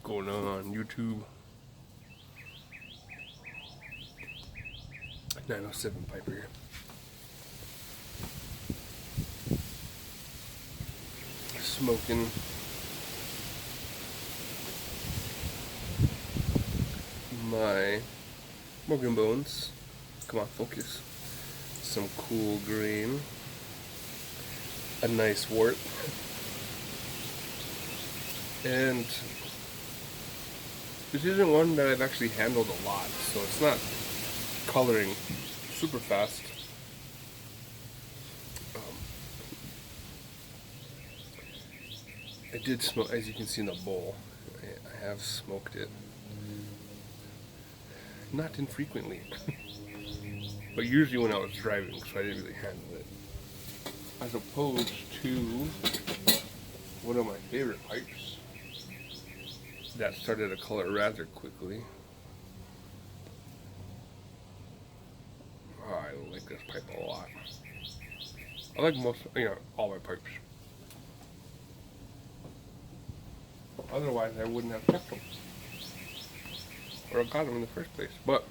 going on YouTube? 907 Piper here. Smoking my Morgan Bones. Come on, focus. Some cool grain. A nice wort. And this isn't one that I've actually handled a lot, so it's not coloring super fast. I did smoke, as you can see in the bowl, I have smoked it. Not infrequently, but usually when I was driving, so I didn't really handle it. As opposed to one of my favorite pipes that started to color rather quickly. Oh, I like this pipe a lot. I like most, all my pipes. Otherwise, I wouldn't have kept them or got them in the first place. But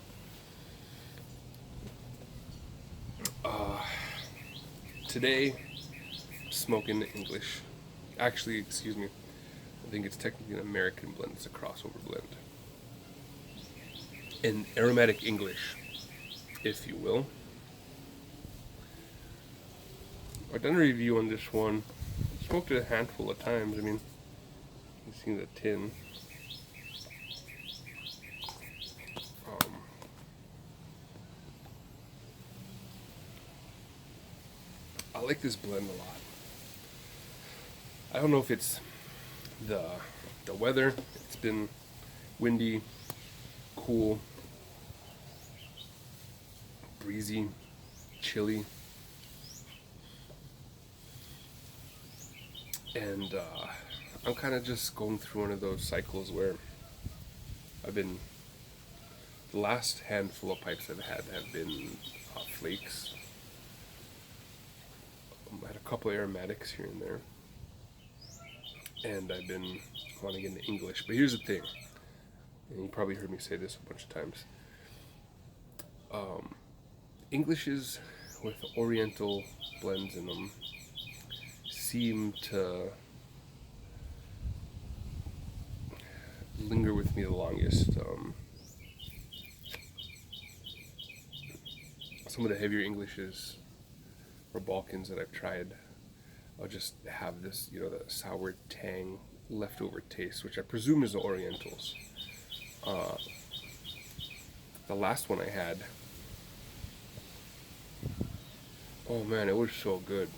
today, smoking English. Actually, excuse me. I think it's technically an American blend. It's a crossover blend. An aromatic English, if you will. I've done a review on this one. Smoked it a handful of times. I mean, you've seen the tin. I like this blend a lot. I don't know if it's the weather. It's been windy, cool, breezy, chilly, and I'm kind of just going through one of those cycles where the last handful of pipes I've had have been flakes. I had a couple of aromatics here and there, and I've been wanting to get into English. But here's the thing, and you probably heard me say this a bunch of times. Englishes with oriental blends in them seem to linger with me the longest. Some of the heavier Englishes or Balkans that I've tried, I'll just have this, the sour tang leftover taste, which I presume is the Orientals. The last one I had, oh man, it was so good.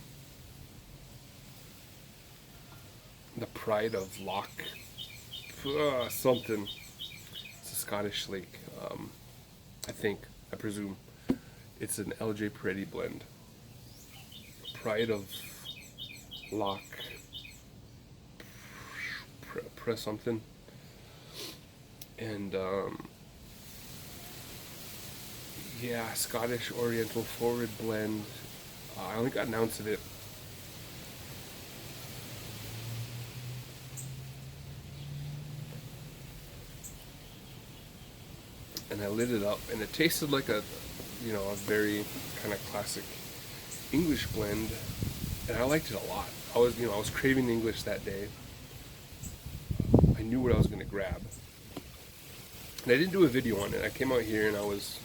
The Pride of Loch, something. It's a Scottish lake. I presume, it's an LJ Peretti blend. Pride of Loch, press something, and Scottish Oriental forward blend. I only got an ounce of it. And I lit it up, and it tasted like a very kind of classic English blend, and I liked it a lot. I was craving English that day. I knew what I was going to grab, and I didn't do a video on it. I came out here and I was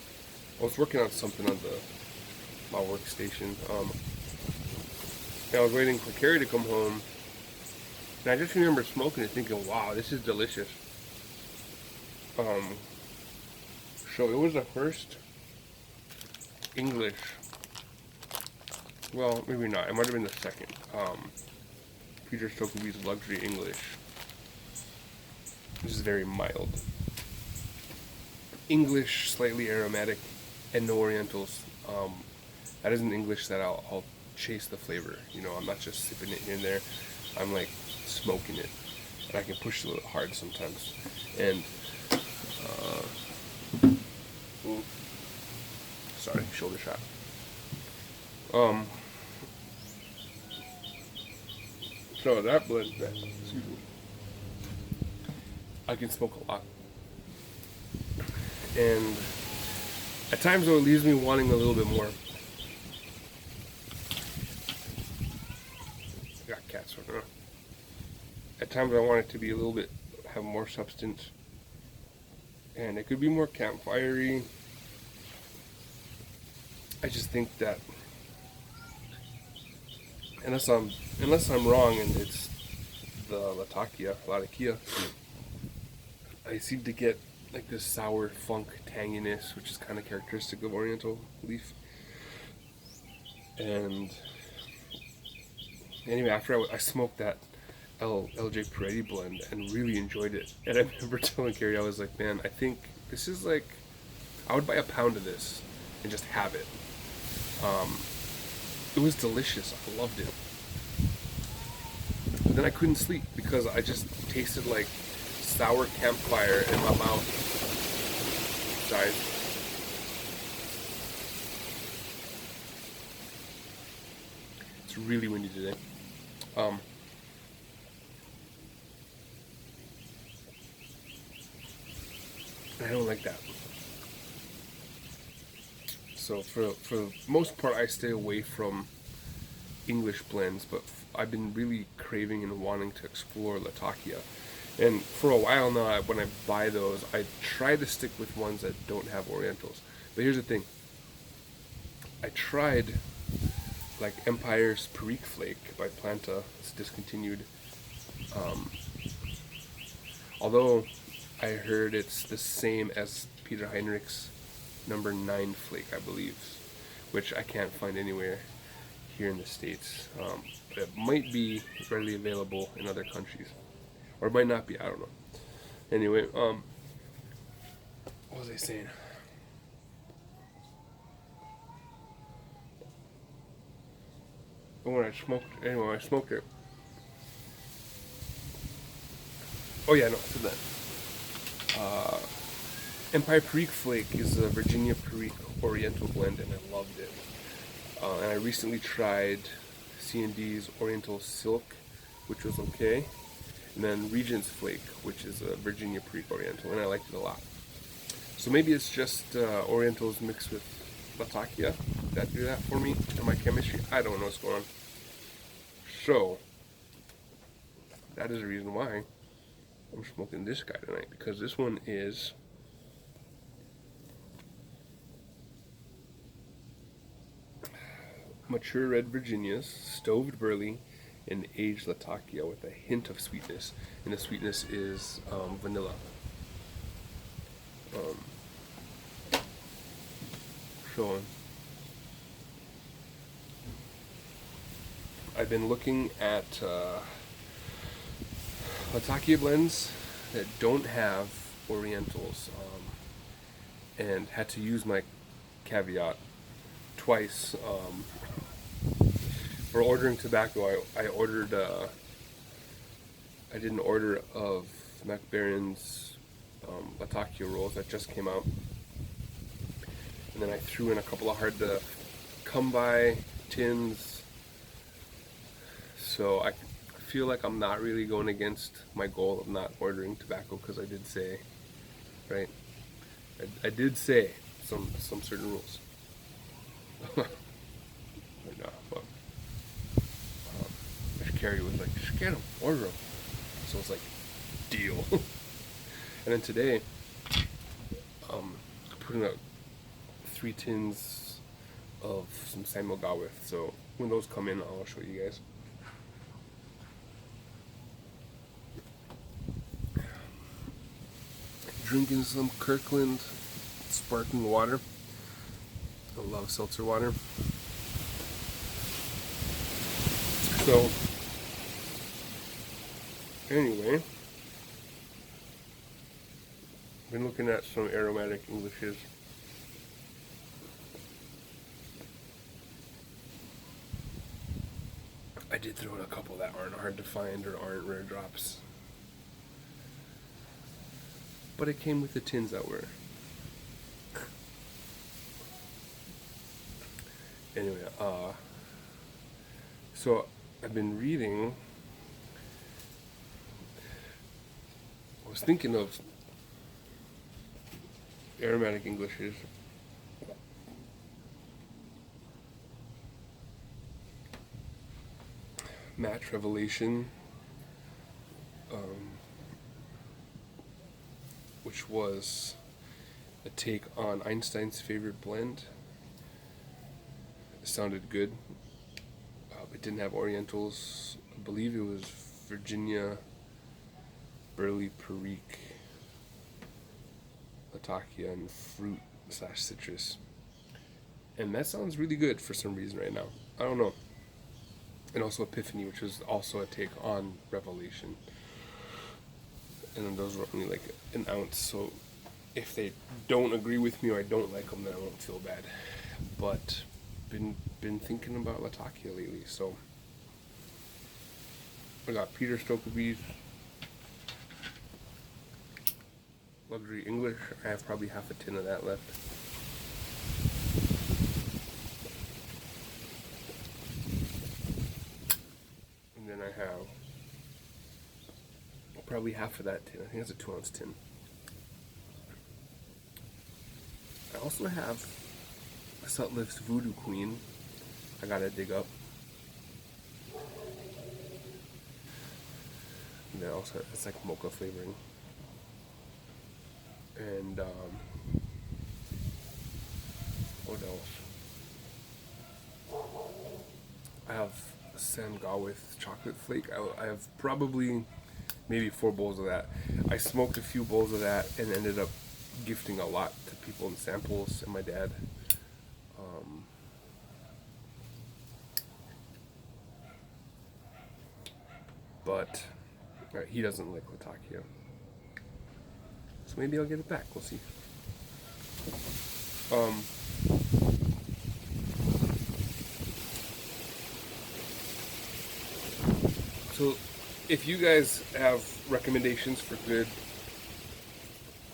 working on something on my workstation. And I was waiting for Carrie to come home, and I just remember smoking it, thinking, "Wow, this is delicious." So it was the first English. Well, maybe not. It might have been the second. Peter Stokovy's Luxury English. This is very mild. English, slightly aromatic, and no Orientals. That is an English that I'll chase the flavor. I'm not just sipping it here and there. I'm like smoking it, and I can push it a little hard sometimes. And sorry, shoulder shot. So that blend, excuse me. I can smoke a lot. And at times though, it leaves me wanting a little bit more. I got cats running around. At times I want it to be a little bit, have more substance. And it could be more campfirey. I just think that unless I'm wrong and it's the Latakia, I seem to get like this sour funk tanginess, which is kind of characteristic of Oriental leaf. And anyway, after I smoked that LJ Peretti blend and really enjoyed it, and I remember telling Carrie, I was like, man, I think this is like, I would buy a pound of this and just have it. It was delicious. I loved it. But then I couldn't sleep because I just tasted like sour campfire in my mouth. Sorry. It's really windy today. I don't like that. So for the most part, I stay away from English blends, but I've been really craving and wanting to explore Latakia. And for a while now, when I buy those, I try to stick with ones that don't have Orientals. But here's the thing. I tried like Empire's Perique Flake by Planta. It's discontinued. Although I heard it's the same as Peter Heinrich's number 9 flake, I believe, which I can't find anywhere here in the States. But it might be readily available in other countries, or it might not be. I don't know. Anyway, what was I saying? When I smoked it. Oh yeah, no, I said that. Empire Perique Flake is a Virginia Perique Oriental blend, and I loved it. And I recently tried C&D's Oriental Silk, which was okay, and then Regent's Flake, which is a Virginia Perique Oriental, and I liked it a lot. So maybe it's just Orientals mixed with Latakia that do that for me in my chemistry. I don't know what's going on. So that is the reason why I'm smoking this guy tonight, because this one is mature red Virginias, stoved burley, and aged Latakia with a hint of sweetness, and the sweetness is vanilla. So I've been looking at Latakia blends that don't have Orientals, and had to use my caveat twice. For ordering tobacco, I ordered, I did an order of Mac Baron's Latakia rolls that just came out, and then I threw in a couple of hard to come by tins. So I feel like I'm not really going against my goal of not ordering tobacco, because I did say, right? I did say some certain rules. But Carrie was like, "Just get them, order them." So I was like, "Deal." And then today, putting out 3 tins of some Samuel Gawith. So when those come in, I'll show you guys. Drinking some Kirkland sparkling water. I love seltzer water. So anyway, been looking at some Aromatic Englishes. I did throw in a couple that aren't hard to find or aren't rare drops, but it came with the tins that were. Anyway, so I've been reading I was thinking of aromatic Englishes. Match Revelation, which was a take on Einstein's favorite blend. It sounded good. It didn't have orientals. I believe it was Virginia, Burley, Perique, Latakia, and fruit / citrus. And that sounds really good for some reason right now. I don't know. And also Epiphany, which was also a take on Revelation. And then those were only like an ounce, so if they don't agree with me or I don't like them, then I won't feel bad. But been thinking about Latakia lately, so I got Peter Stokeby's Luxury English. I have probably half a tin of that left. And then I have probably half of that tin. I think it's a 2-ounce tin. I also have Sutliff's Voodoo Queen. I gotta dig up. And then also it's like mocha flavoring. And what else? I have Sangha with chocolate flake. I have probably maybe 4 bowls of that. I smoked a few bowls of that and ended up gifting a lot to people in samples and my dad. But he doesn't like Latakia. So maybe I'll get it back. We'll see. So if you guys have recommendations for good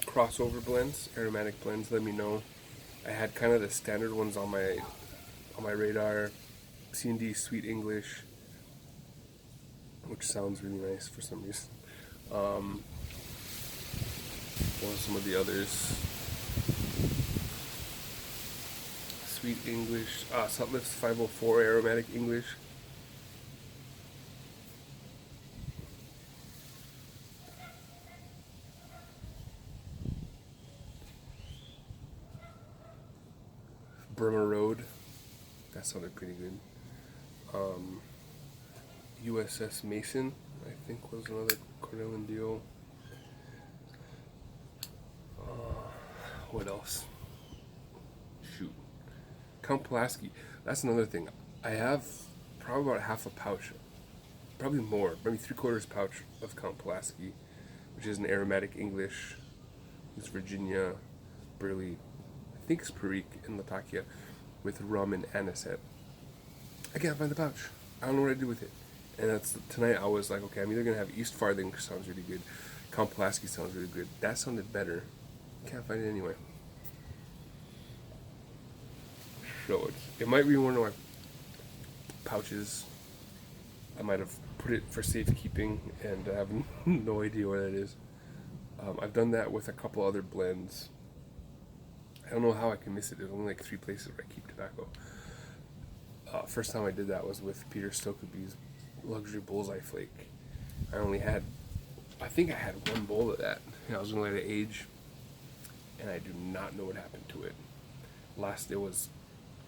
crossover blends, aromatic blends, let me know. I had kind of the standard ones on my radar. C&D Sweet English, which sounds really nice for some reason. What are some of the others? Sweet English, Sutliff's 504 Aromatic English. Burma Road, that sounded pretty good. USS Mason, I think, was another Cornell and Dio. What else? Shoot. Count Pulaski. That's another thing. I have probably about half a pouch, probably more, maybe 3/4 pouch of Count Pulaski, which is an aromatic English. It's Virginia, Burley, I think it's Perique and Latakia, with rum and anisette. I can't find the pouch. I don't know what I did with it. And that's tonight. I was like, okay, I'm either gonna have East Farthing, which sounds really good. Count Pulaski sounds really good. That sounded better. Can't find it anyway. So it might be one of my pouches. I might have put it for safekeeping, and I have no idea what that is. I've done that with a couple other blends. I don't know how I can miss it. There's only like 3 places where I keep tobacco. First time I did that was with Peter Stokeby's Luxury Bullseye Flake. I think I had 1 bowl of that. I was gonna let it age, and I do not know what happened to it. It was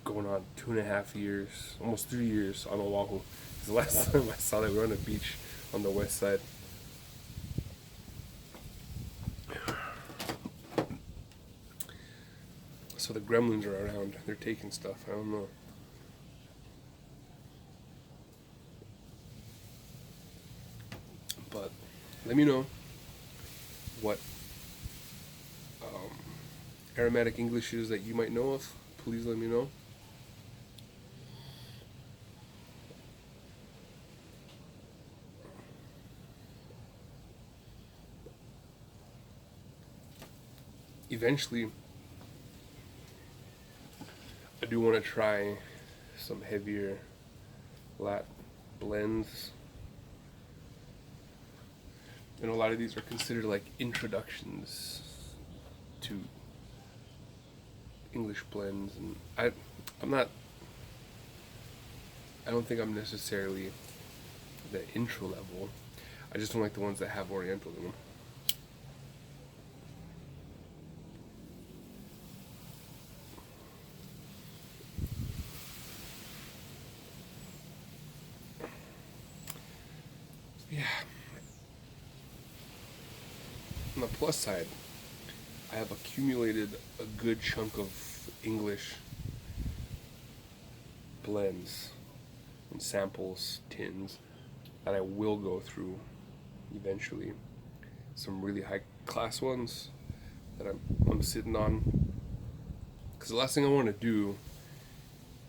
going on 2.5 years, almost 3 years on Oahu. The last time I saw that, we were on a beach on the west side. So the gremlins are around. They're taking stuff. I don't know. But let me know what aromatic Englishes that you might know of. Please let me know. Eventually, I do want to try some heavier lat blends. And a lot of these are considered like introductions to English blends, and I'm not. I don't think I'm necessarily the intro level. I just don't like the ones that have oriental in them. Yeah. On the plus side, I have accumulated a good chunk of English blends and samples, tins, that I will go through eventually. Some really high class ones that I'm sitting on. Because the last thing I want to do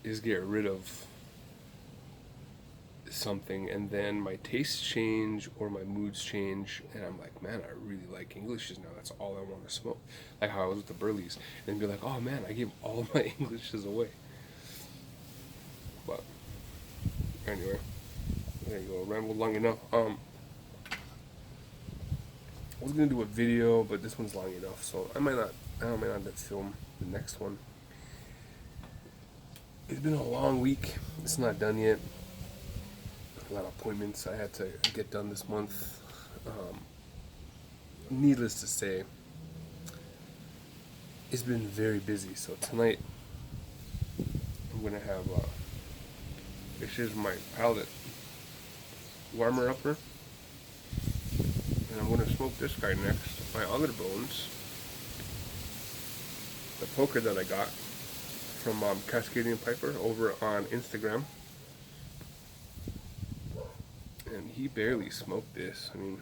is get rid of something and then my tastes change or my moods change and I'm like, man, I really like Englishes now, that's all I want to smoke, like how I was with the Burleys, and be like, oh man, I gave all of my Englishes away. But anyway, there you go, rambled long enough. I was gonna do a video, but this one's long enough, so I might not film the next one. It's been a long week, it's not done yet. A lot of appointments I had to get done this month. Needless to say, it's been very busy. So tonight, I'm gonna have this is my palette warmer upper, and I'm gonna smoke this guy next. My other bones, the poker that I got from Cascadian Piper over on Instagram. And he barely smoked this. I mean,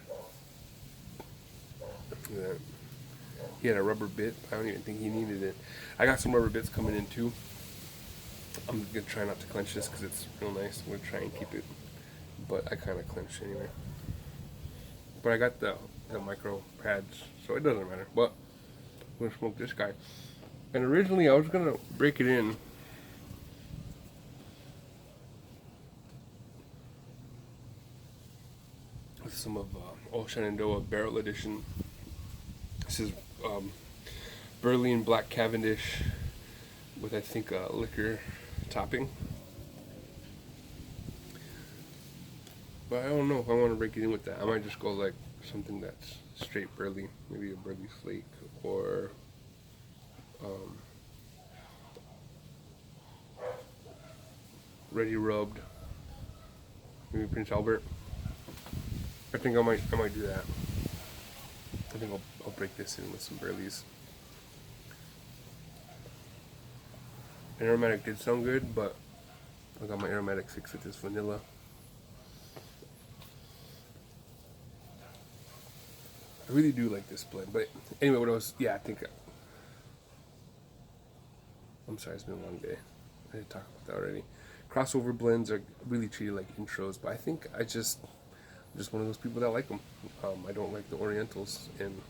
he had a rubber bit. I don't even think he needed it. I got some rubber bits coming in too. I'm gonna try not to clench this because it's real nice. I'm gonna try and keep it, but I kind of clenched anyway. But I got the micro pads, so it doesn't matter. But I'm gonna smoke this guy. And originally I was gonna break it in with some of Old Shenandoah Barrel Edition. This is Burley and Black Cavendish with, I think, a liquor topping. But I don't know if I want to break it in with that. I might just go like something that's straight Burley, maybe a Burley Flake or Ready Rubbed, maybe Prince Albert. I think I might do that. I think I'll break this in with some Burleys. Aromatic did sound good, but I got my Aromatic fixed with this vanilla. I really do like this blend, but anyway, I think, I'm sorry, it's been a long day. I didn't talk about that already. Crossover blends are really treated like intros, but I think I'm just one of those people that like them. I don't like the Orientals, and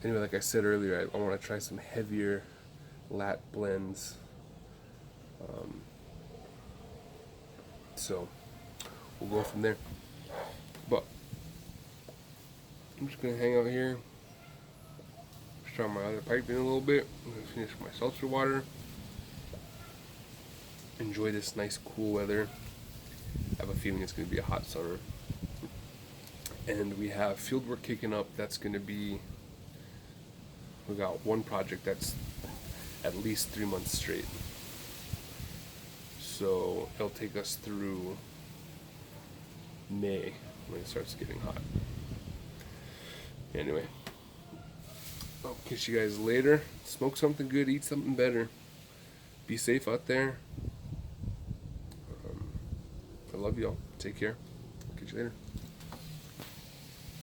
anyway, like I said earlier, I want to try some heavier lat blends. So we'll go from there. But I'm just gonna hang out here, try my other pipe in a little bit. I'm gonna finish my seltzer water. Enjoy this nice cool weather. I have a feeling it's gonna be a hot summer. And we have field work kicking up. That's gonna be, we got one project that's at least 3 months straight. So it'll take us through May when it starts getting hot. Anyway, I'll catch you guys later. Smoke something good, eat something better. Be safe out there. I love y'all. Take care. Catch you later.